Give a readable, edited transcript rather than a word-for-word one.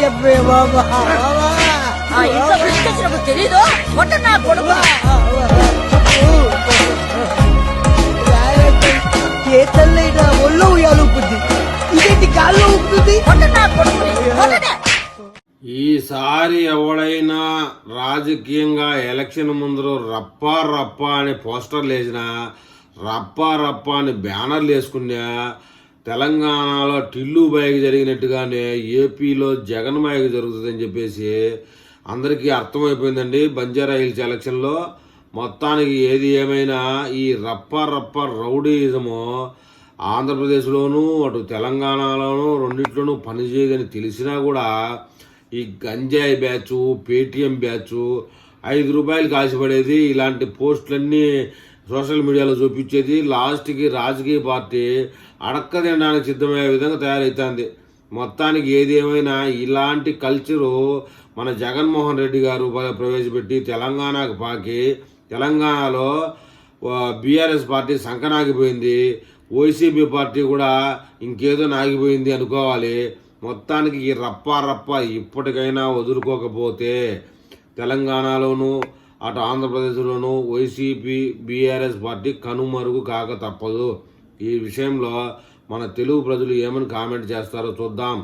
చెప్పే బాబా తెలీదు నా కొడుకు ఏ తల్లైనా ఒళ్ళో ఉయ్యాలు ఊపుద్ది, ఇదేంటి గాల్లో ఊపుతుంది. నా కొడుకు ఈసారి ఎవడైనా రాజకీయంగా ఎలక్షన్ ముందర రప్పా రప్పా అని పోస్టర్లు వేసినా, రప్పా రప్పా అని బ్యానర్లు వేసుకున్నా, తెలంగాణలో టిల్లు బాయికి జరిగినట్టుగానే ఏపీలో జగన్ బాయికి జరుగుతుందని చెప్పేసి అందరికీ అర్థమైపోయిందండి. బంజారా హిల్స్ ఎలక్షన్లో మొత్తానికి ఏది ఏమైనా ఈ రప్పా రప్పా రౌడీయిజము ఆంధ్రప్రదేశ్లోనూ అటు తెలంగాణలోనూ రెండిట్లోనూ పనిచేయదని తెలిసినా కూడా ఈ గంజాయి బ్యాచ్, పేటీఎం బ్యాచ్, 5 రూపాయలు కాసిపడేది, ఇలాంటి పోస్టులన్నీ సోషల్ మీడియాలో చూపించేది, లాస్ట్కి రాజకీయ పార్టీ అడక్క తినడానికి సిద్ధమయ్యే విధంగా తయారవుతుంది. మొత్తానికి ఏది ఏమైనా ఇలాంటి కల్చరు మన జగన్మోహన్ రెడ్డి గారు ప్రవేశపెట్టి తెలంగాణకు పాకి తెలంగాణలో బీఆర్ఎస్ పార్టీ సంకనాగిపోయింది, వైసీపీ పార్టీ కూడా ఇంకేదో నాగిపోయింది అనుకోవాలి. మొత్తానికి ఈ రప్పా రప్పా ఇప్పటికైనా వదులుకోకపోతే తెలంగాణలోనూ అటు ఆంధ్రప్రదేశ్లోనూ వైసీపీ బీఆర్ఎస్ పార్టీ కనుమరుగు కాక తప్పదు. ఈ విషయంలో మన తెలుగు ప్రజలు ఏమని కామెంట్ చేస్తారో చూద్దాం.